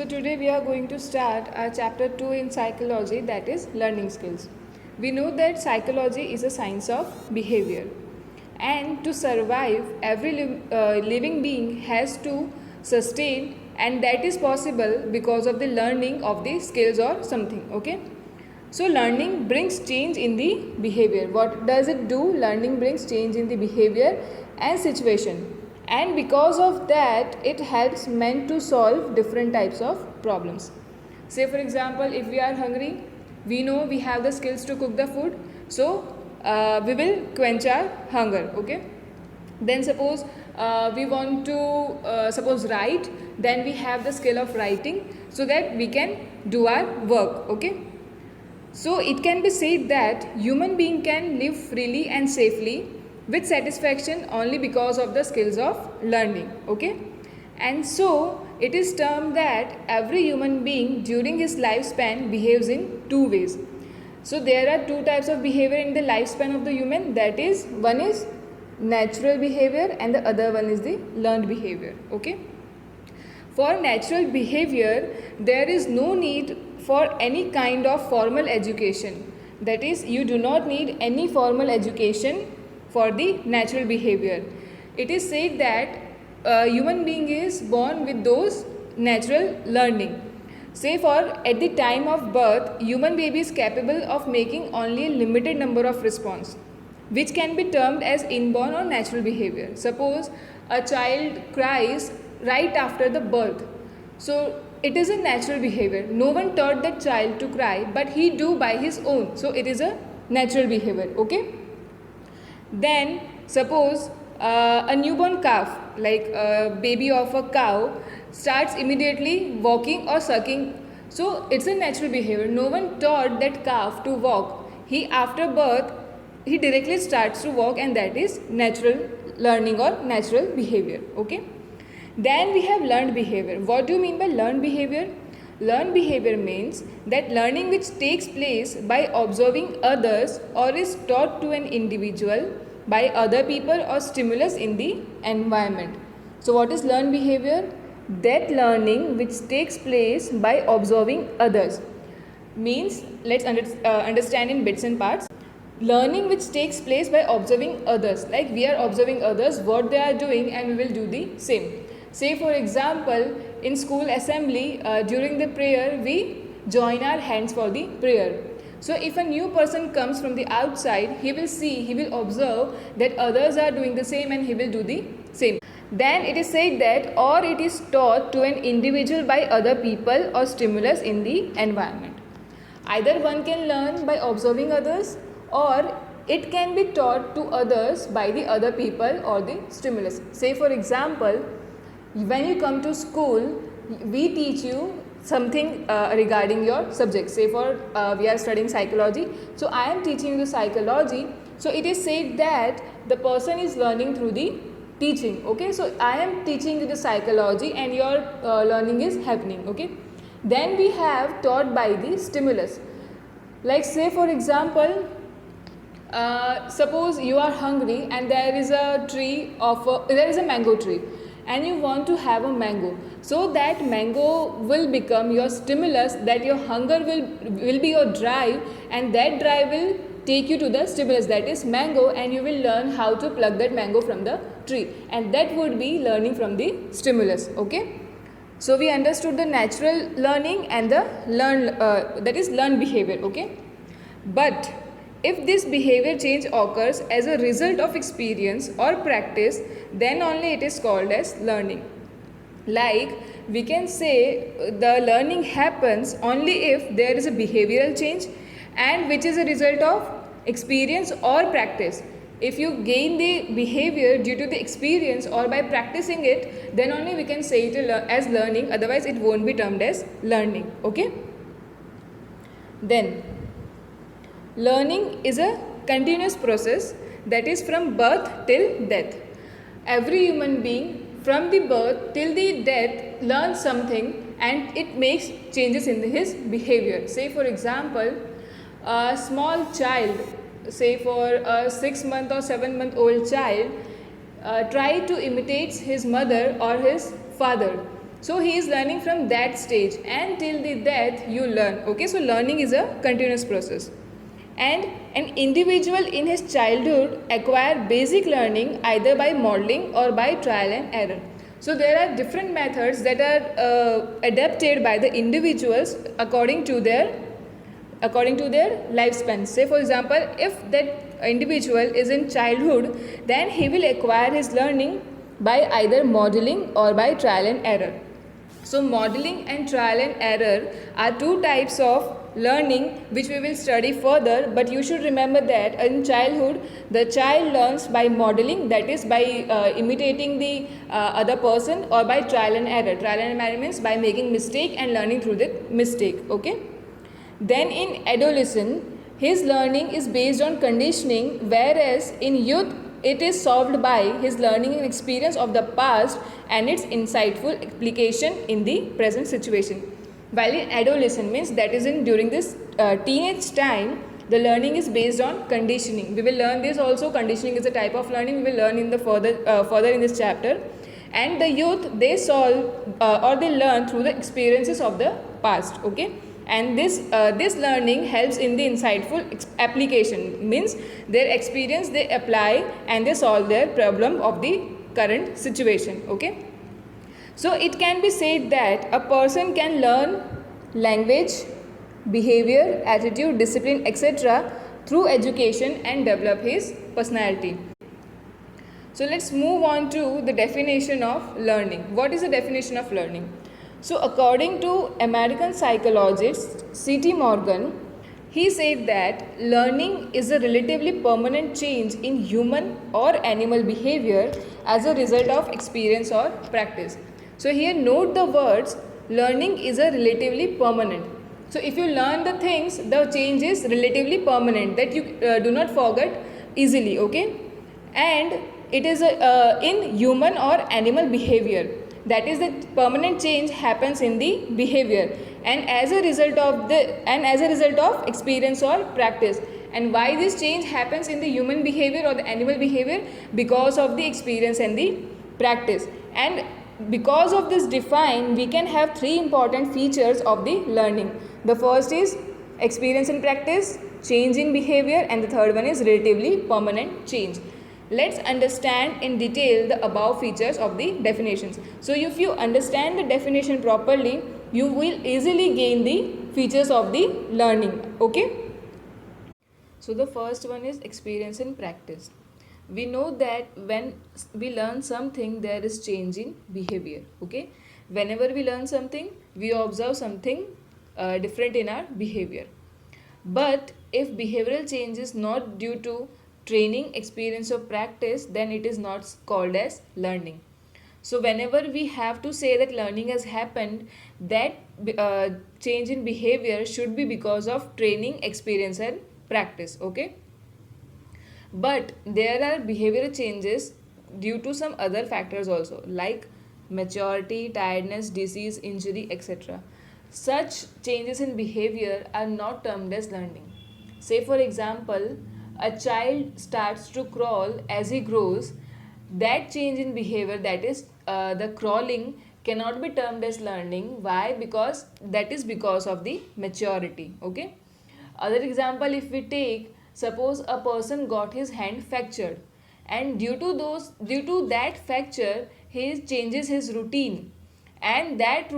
So today we are going to start our chapter 2 in psychology, that is learning skills. We know that psychology is a science of behavior, and to survive every living being has to sustain, and that is possible because of the learning of the skills or something. Okay, so learning brings change in the behavior. What does it do? Learning brings change in the behavior and situation, and because of that it helps men to solve different types of problems. Say for example, if we are hungry, we know we have the skills to cook the food, so we will quench our hunger. Okay, then suppose we want to suppose write, then we have the skill of writing so that we can do our work. Okay, so it can be said that human being can live freely and safely with satisfaction only because of the skills of learning. Okay, and so it is termed that every human being during his lifespan behaves in two ways. So there are two types of behavior in the lifespan of the human, that is, one is natural behavior and the other one is the learned behavior. Okay, for natural behavior there is no need for any kind of formal education, that is, you do not need any formal education for the natural behavior. It is said that a human being is born with those natural learning. Say for at the time of birth, human baby is capable of making only a limited number of response, which can be termed as inborn or natural behavior. Suppose a child cries right after the birth, so it is a natural behavior. No one taught that child to cry, but he do by his own, so it is a natural behavior. Okay, then suppose a newborn calf, like a baby of a cow, starts immediately walking or sucking, so it's a natural behavior. No one taught that calf to walk. He after birth he directly starts to walk, and that is natural learning or natural behavior. Okay, then we have learned behavior. What do you mean by learned behavior? Learned behavior means that learning which takes place by observing others or is taught to an individual by other people or stimulus in the environment. So what is learned behavior? That learning which takes place by observing others. Means, let's understand in bits and parts. Learning which takes place by observing others, like we are observing others what they are doing and we will do the same. Say for example, in school assembly, during the prayer we join our hands for the prayer. So if a new person comes from the outside, he will see, he will observe that others are doing the same and he will do the same. Then it is said that, or it is taught to an individual by other people or stimulus in the environment. Either one can learn by observing others, or it can be taught to others by the other people or the stimulus. Say for example, when you come to school, we teach you something regarding your subject. Say for we are studying psychology, so I am teaching you the psychology, so it is said that the person is learning through the teaching. Okay, so I am teaching you the psychology and your learning is happening. Okay, then we have taught by the stimulus, like say for example, suppose you are hungry and there is a mango tree and you want to have a mango, so that mango will become your stimulus, that your hunger will be your drive, and that drive will take you to the stimulus, that is mango, and you will learn how to pluck that mango from the tree, and that would be learning from the stimulus. Okay, so we understood the natural learning and the learned behavior. Okay, but if this behavior change occurs as a result of experience or practice, then only it is called as learning. Like we can say the learning happens only if there is a behavioral change, and which is a result of experience or practice. If you gain the behavior due to the experience or by practicing it, then only we can say it as learning, otherwise it won't be termed as learning. Okay, then learning is a continuous process, that is from birth till death. Every human being from the birth till the death learns something and it makes changes in his behavior. Say for example, a small child, say for a 6-month or 7-month old child, try to imitate his mother or his father. So he is learning from that stage, and till the death you learn. Okay, so learning is a continuous process. And an individual in his childhood acquire basic learning either by modeling or by trial and error. So there are different methods that are adapted by the individuals according to their lifespan. Say for example, if that individual is in childhood, then he will acquire his learning by either modeling or by trial and error. So modeling and trial and error are two types of learning which we will study further, but you should remember that in childhood the child learns by modeling, that is by imitating the other person, or by trial and error. Trial and error means by making mistake and learning through the mistake. Okay. Then in adolescence, his learning is based on conditioning, whereas in youth, it is solved by his learning and experience of the past and its insightful application in the present situation. While in adolescence means that is in during this teenage time, the learning is based on conditioning. We will learn this also. Conditioning is a type of learning. We will learn in the further in this chapter. And the youth, they solve or they learn through the experiences of the past. Okay. And this learning helps in the insightful application, means their experience they apply and they solve their problem of the current situation. Okay. So it can be said that a person can learn language, behavior, attitude, discipline, etc. through education and develop his personality. So let's move on to the definition of learning. What is the definition of learning? So according to American psychologist C.T. Morgan, he said that learning is a relatively permanent change in human or animal behavior as a result of experience or practice. So here note the words, learning is a relatively permanent. So if you learn the things, the change is relatively permanent, that you do not forget easily. Okay. And it is in human or animal behavior, that is the permanent change happens in the behavior, and as a result of experience or practice. And why this change happens in the human behavior or the animal behavior? Because of the experience and the practice. And because of this define, we can have three important features of the learning. The first is experience and practice, change in behavior, and the third one is relatively permanent change. Let's understand in detail the above features of the definitions. So if you understand the definition properly, you will easily gain the features of the learning. Okay. So the first one is experience and practice. We know that when we learn something, there is change in behavior. Okay. Whenever we learn something, we observe something different in our behavior. But if behavioral change is not due to training, experience or practice, then it is not called as learning. So whenever we have to say that learning has happened, that change in behavior should be because of training, experience and practice. Okay. But there are behavioral changes due to some other factors also, like maturity, tiredness, disease, injury, etc. Such changes in behavior are not termed as learning. Say for example, a child starts to crawl as he grows. That change in behavior, that is the crawling, cannot be termed as learning. Why? Because that is because of the maturity. Okay. Other example, if we take, suppose a person got his hand fractured, and due to that fracture, he changes his routine, and that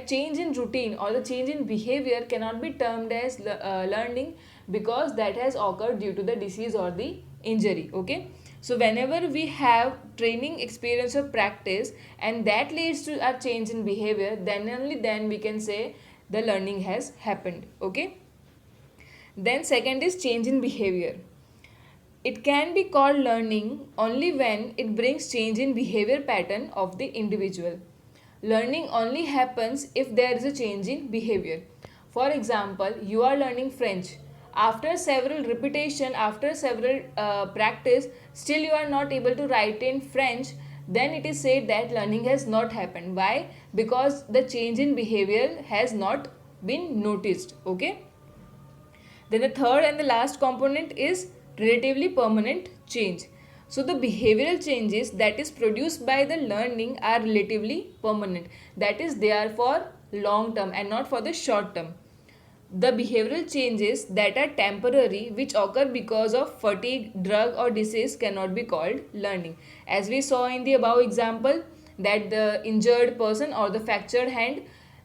change in routine or the change in behavior cannot be termed as learning, because that has occurred due to the disease or the injury. Okay. So whenever we have training, experience or practice, and that leads to a change in behavior, then only then we can say the learning has happened. Okay. Then second is change in behavior. It can be called learning only when it brings change in behavior pattern of the individual. Learning only happens if there is a change in behavior. For example, you are learning French. After several repetition, after several practice, still you are not able to write in French, then it is said that learning has not happened. Why? Because the change in behavior has not been noticed. Okay. Then the third and the last component is relatively permanent change. So the behavioral changes that is produced by the learning are relatively permanent. That is, they are for long term and not for the short term. The behavioral changes that are temporary, which occur because of fatigue, drug, or disease, cannot be called learning. As we saw in the above example, that the injured person or the fractured hand,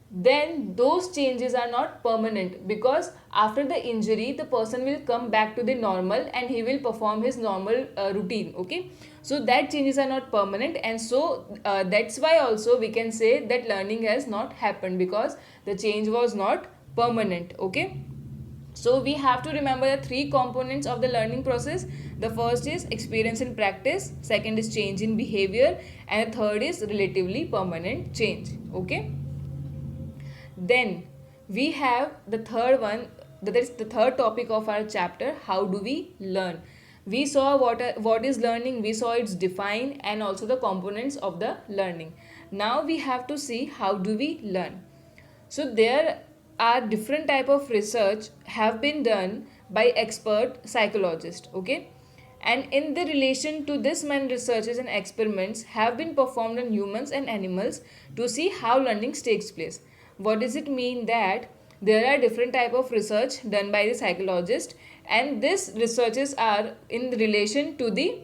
then those changes are not permanent, because after the injury the person will come back to the normal and he will perform his normal routine. Okay, so that changes are not permanent, and so that's why also we can say that learning has not happened, because the change was not permanent. Okay, so we have to remember the three components of the learning process. The first is experience in practice, second is change in behavior, and the third is relatively permanent change. Okay, then we have the third one, that is the third topic of our chapter: how do we learn. We saw what is learning, we saw its define and also the components of the learning. Now we have to see how do we learn. So there are different type of research have been done by expert psychologists. Okay, and in the relation to this, many researches and experiments have been performed on humans and animals to see how learning takes place. What does it mean? That there are different type of research done by the psychologist, and these researches are in relation to the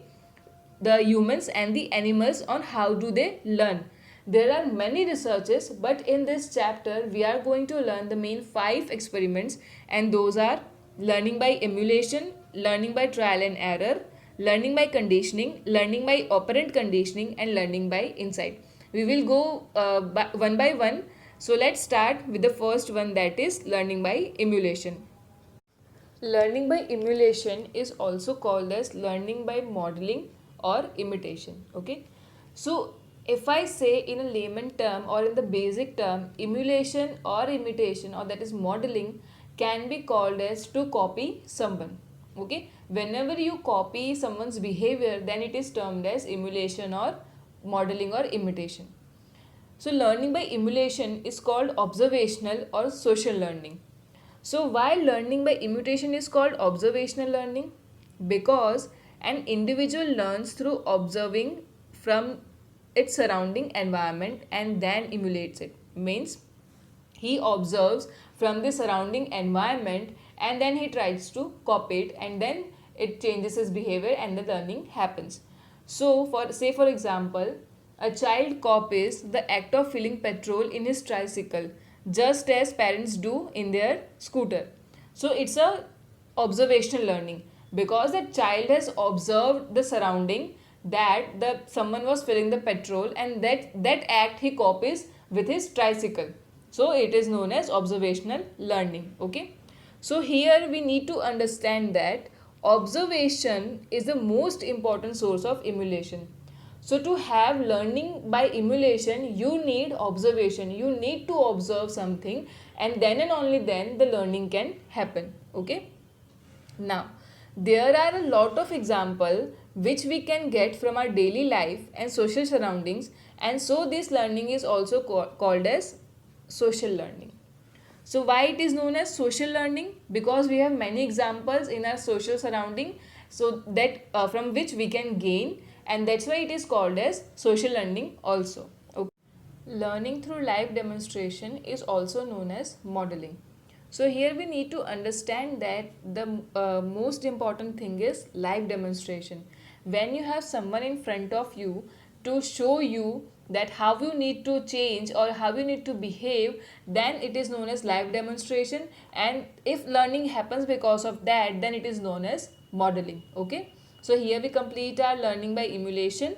humans and the animals on how do they learn. There are many researches, but in this chapter we are going to learn the main 5 experiments, and those are learning by emulation, learning by trial and error, learning by conditioning, learning by operant conditioning, and learning by insight. We will go one by one. So let's start with the first one, that is learning by emulation. Learning by emulation is also called as learning by modeling or imitation. Okay, so if I say in a layman term or in the basic term, emulation or imitation, or that is modeling, can be called as to copy someone. Okay, whenever you copy someone's behavior, then it is termed as emulation or modeling or imitation. So learning by emulation is called observational or social learning. So while learning by imitation is called observational learning, because an individual learns through observing from its surrounding environment and then emulates it. Means he observes from the surrounding environment and then he tries to copy it, and then it changes his behavior and the learning happens. So for example, a child copies the act of filling petrol in his tricycle just as parents do in their scooter. So it's a observational learning, because the child has observed the surrounding, that the someone was filling the petrol, and that act he copies with his tricycle. So it is known as observational learning. Okay, so here we need to understand that observation is the most important source of emulation. So to have learning by emulation, you need observation. You need to observe something, and then and only then the learning can happen. Okay. Now, there are a lot of examples which we can get from our daily life and social surroundings, and so this learning is also called as social learning. So why it is known as social learning? Because we have many examples in our social surrounding, so that from which we can gain, and that's why it is called as social learning also. Okay. Learning through live demonstration is also known as modeling. So here we need to understand that the most important thing is live demonstration. When you have someone in front of you to show you that how you need to change or how you need to behave, then it is known as live demonstration, and if learning happens because of that, then it is known as modeling. Okay, so here we complete our learning by emulation.